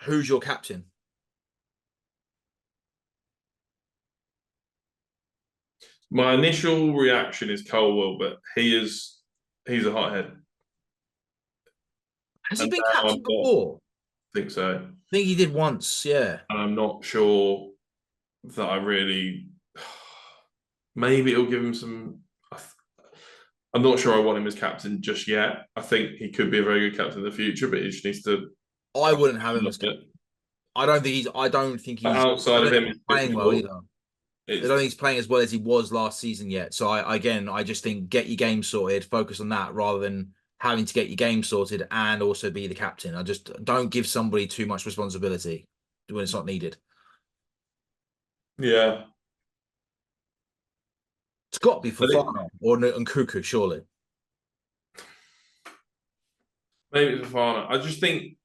Who's your captain? My initial reaction is Colwell, but he's a hothead, Has he and been now captain I'm not before? think so, I think he did once, yeah. and I'm not sure that I really. Maybe it'll give him some. I'm not sure I want him as captain just yet. I think he could be a very good captain in the future, but he just needs to I wouldn't have him look as at captain. it. I don't think But he's. I outside don't of think him, he's it's playing well difficult. either. I It's don't think he's playing as well as he was last season yet. So I just think get your game sorted, focus on that rather than having to get your game sorted and also be the captain. I just don't give somebody too much responsibility when it's not needed. yeah. It's got to be I think Fofana or Nkuku, surely, maybe it's Fafana. I just think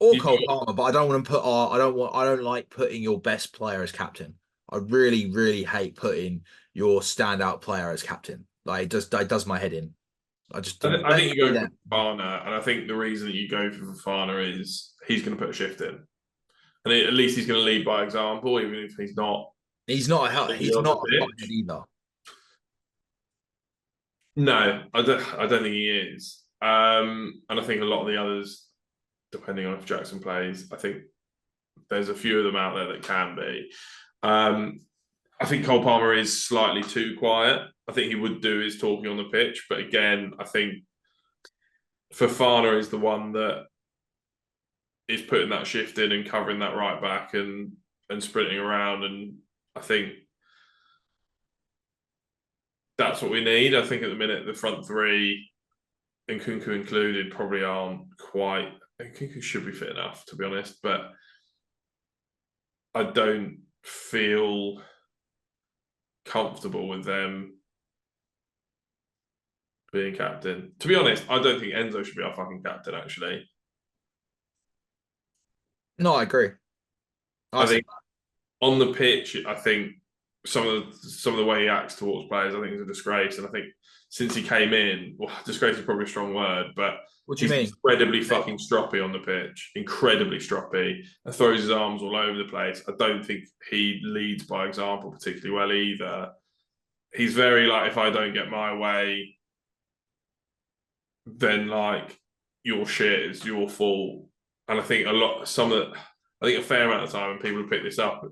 or you've Cole got. Palmer. But I don't want to put. I don't like putting your best player as captain. I really, really hate putting your standout player as captain. Like it does my head in. I just I let think you go for them. Fafana, and I think the reason that you go for Fafana is he's going to put a shift in, and at least he's going to lead by example, even if he's not He's on the not a hothead pitch. either. No, I don't. I don't think he is. And I think a lot of the others, depending on if Jackson plays, I think there's a few of them out there that can be. Um, I think Cole Palmer is slightly too quiet. I think he would do his talking on the pitch, but again, I think Fafana is the one that is putting that shift in and covering that right back and sprinting around. And I think that's what we need. I think at the minute the front three, and Kunku included, probably aren't quite. And Kunku should be fit enough, to be honest, but I don't feel comfortable with them being captain. To be honest, I don't think Enzo should be our fucking captain. Actually, No, I agree. I I said think on the pitch, I think some of the way he acts towards players, I think is a disgrace. And I think since he came in, well, disgrace is probably a strong word, but what do you he's mean? incredibly fucking stroppy on the pitch, incredibly stroppy, and throws his arms all over the place. I don't think he leads by example particularly well either. He's very like, if I don't get my way, then like your shit is your fault. And I think I think a fair amount of time, and people have picked this up,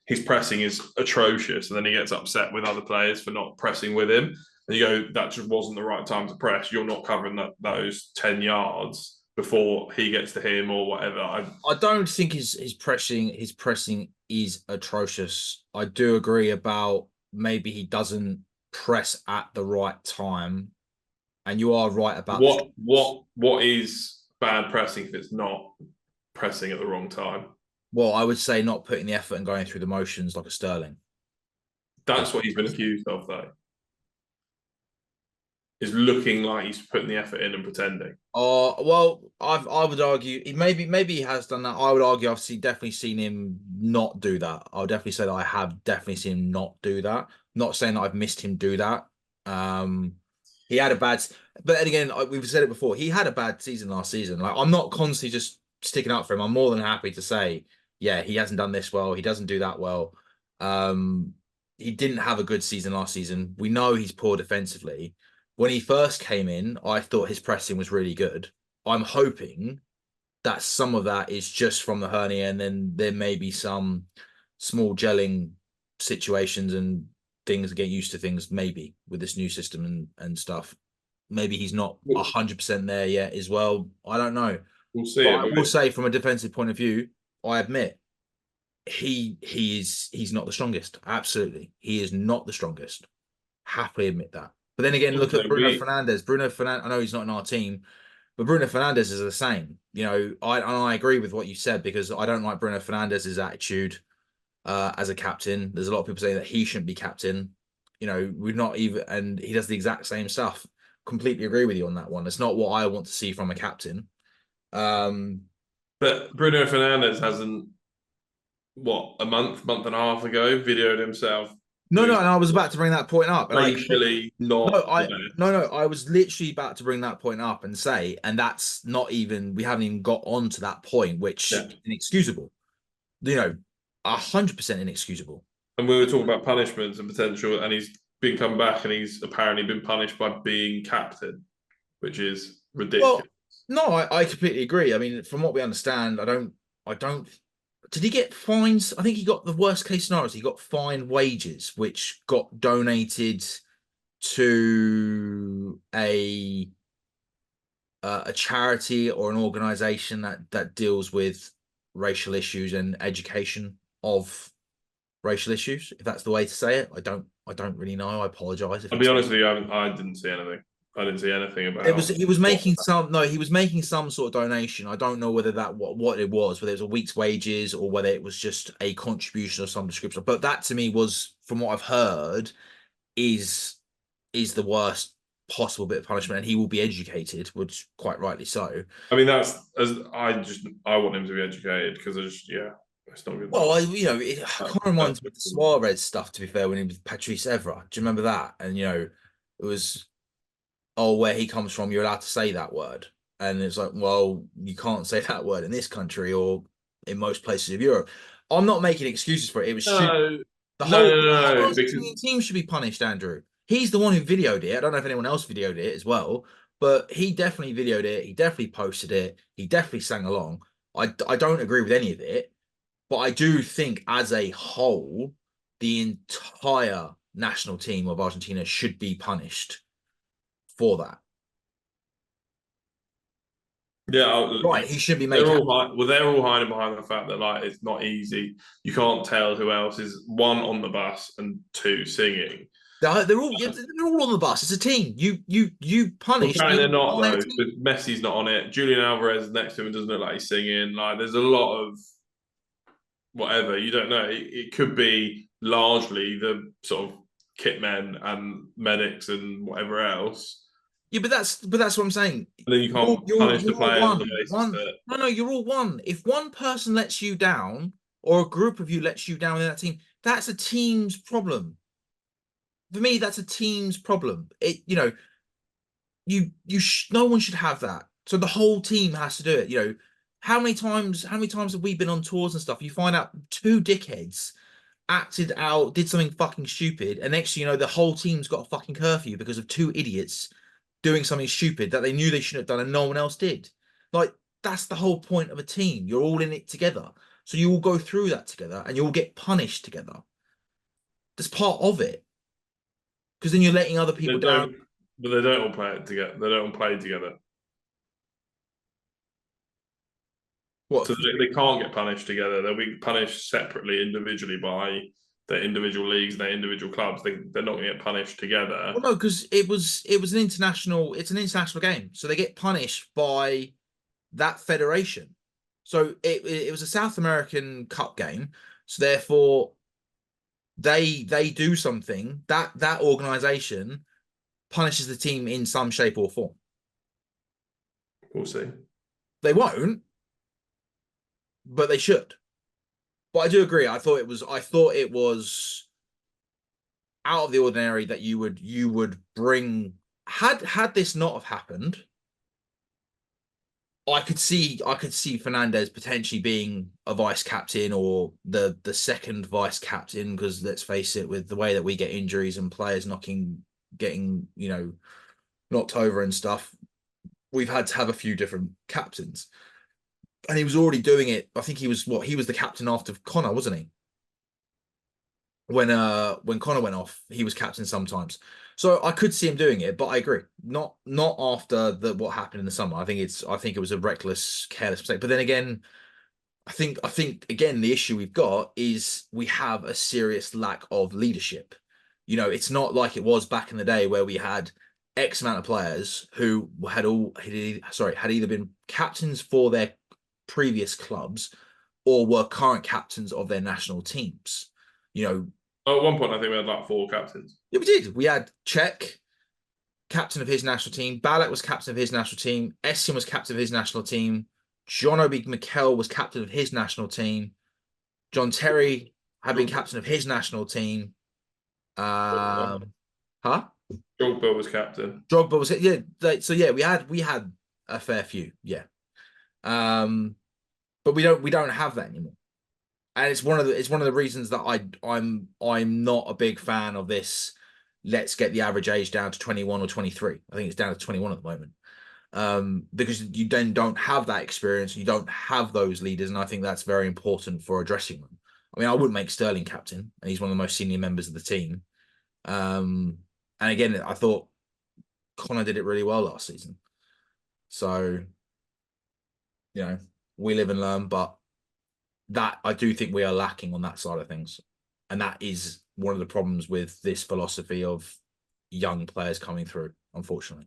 his pressing is atrocious, and then he gets upset with other players for not pressing with him. And you go, that just wasn't the right time to press. You're not covering those 10 yards before he gets to him or whatever. I don't think his pressing is atrocious. I do agree about maybe he doesn't press at the right time, and you are right about the. what is bad pressing if it's not pressing at the wrong time? Well, I would say not putting the effort and going through the motions like a Sterling. That's what he's been accused of, though. Is looking like he's putting the effort in and pretending. Well, I would argue maybe he has done that. I would argue definitely seen him not do that. I would definitely say that I have definitely seen him not do that. Not saying that I've missed him do that. He had a bad, but then again, we've said it before. He had a bad season last season. Like I'm not constantly just sticking up for him. I'm more than happy to say, yeah, he hasn't done this well. He doesn't do that well. Um, he didn't have a good season last season. We know he's poor defensively. When he first came in, I thought his pressing was really good. I'm hoping that some of that is just from the hernia, and then there may be some small gelling situations and things getting used to things, maybe with this new system and stuff. Maybe he's not 100% there yet as well. I don't know. We'll see But it. I will say from a defensive point of view, I admit he's not the strongest. Absolutely. He is not the strongest. Happily admit that. But then again, look at Also, Bruno Fernandes. Bruno Fernandes, I know he's not in our team, but Bruno Fernandes is the same. I agree with what you said because I don't like Bruno Fernandes' attitude as a captain. There's a lot of people saying that he shouldn't be captain. We're not even, and he does the exact same stuff. Completely agree with you on that one. It's not what I want to see from a captain. Um, but Bruno Fernandez hasn't, a month and a half ago, videoed himself No, no, and I was about to bring that point up, and I racially no, not the I no, best. no, I was literally about to bring that point up and say, and that's not even we haven't even got on to that point, which Yeah. is inexcusable. 100% inexcusable. And we were talking about punishments and potential, and he's been come back and he's apparently been punished by being captain, which is Well, ridiculous. no, I completely agree. I mean, from what we understand, I don't. Did he get fines? I think he got the worst case scenario. He got fined wages, which got donated to a charity or an organization that deals with racial issues and education of racial issues, if that's the way to say it. I don't really know. I apologize if I'll be that's honest with you, I didn't see anything. I didn't see anything it was about he was what. making some no, he was making some sort of donation. I don't know whether that what it was, whether it was a week's wages or whether it was just a contribution of some description. But that to me was, from what I've heard, is is the worst possible bit of punishment, and he will be educated, which quite rightly so. I mean, that's as I want him to be educated because yeah, it's not good. Well, it That, kind of that's reminds me of the Suarez stuff, to be fair, when he was Patrice Evra. Do you remember that? And it was, oh, where he comes from, you're allowed to say that word. And it's like, well, you can't say that word in this country or in most places of Europe. I'm not making excuses for it. It was stupid. no, The no, whole, no, the whole no, because Argentinian team should be punished, Andrew. He's the one who videoed it. I don't know if anyone else videoed it as well, but he definitely videoed it. He definitely posted it. He definitely sang along. I don't agree with any of it, but I do think as a whole, the entire national team of Argentina should be punished for that. yeah, Right, he shouldn't be made they're captain. all well, they're all hiding behind the fact that like it's not easy. You can't tell who else is one on the bus and two singing. They're all on the bus. It's a team. You Well, punish apparently the they're not entire though, team. because Messi's not on it. Julian Alvarez is next to him and doesn't look like he's singing. Like there's a lot of whatever. You don't know. It could be largely the sort of kit men and medics and whatever else. Yeah, but that's what I'm saying. And then you You're can't you're punish the you're all players on the one. basis One. that No, no, you're all one. If one person lets you down, or a group of you lets you down in that team, that's a team's problem. For me, that's a team's problem. No one should have that. So the whole team has to do it. How many times have we been on tours and stuff? You find out two dickheads acted out, did something fucking stupid, and next thing you know, the whole team's got a fucking curfew because of two idiots doing something stupid that they knew they shouldn't have done and no one else did. Like, that's the whole point of a team. You're all in it together. So you all go through that together and you all get punished together. That's part of it. Because then you're letting other they people down. don't, but they don't all play it together. They don't all play together, What? so they can't get punished together. They'll be punished separately, individually by their individual leagues, their individual clubs. They're not going to get punished together. Well, no, because it was an international. It's an international game, so they get punished by that federation. So it was a South American Cup game. So therefore, they do something that organization punishes the team in some shape or form. We'll see. They won't, but they should. But I do agree. I thought it was out of the ordinary that you would bring had this not have happened. I could see Fernandez potentially being a vice captain or the second vice captain, because let's face it, with the way that we get injuries and players getting knocked over and stuff, we've had to have a few different captains. And he was already doing it. I think he was the captain after Connor, wasn't he? When Connor went off, he was captain sometimes. So I could see him doing it, but I agree. Not after what happened in the summer. I think it was a reckless, careless mistake. But then again, I think again the issue we've got is we have a serious lack of leadership. It's not like it was back in the day where we had X amount of players who had either been captains for their previous clubs or were current captains of their national teams. You know, At one point, I think we had like four captains. yeah, we did. We had Czech, captain of his national team. Balak was captain of his national team. Essien was captain of his national team. John Obi Mikel was captain of his national team. John Terry had been captain of his national team. Um, huh? Drogba was captain. Drogba was it? Yeah. So yeah, we had a fair few. Yeah. Um, but we don't have that anymore. And it's one of the reasons that I'm not a big fan of this. Let's get the average age down to 21 or 23. I think it's down to 21 at the moment. Because you then don't have that experience, you don't have those leaders, and I think that's very important for a dressing room. I mean, I wouldn't make Sterling captain, and he's one of the most senior members of the team. And again, I thought Connor did it really well last season. So, we live and learn, but that I do think we are lacking on that side of things. And that is one of the problems with this philosophy of young players coming through, unfortunately.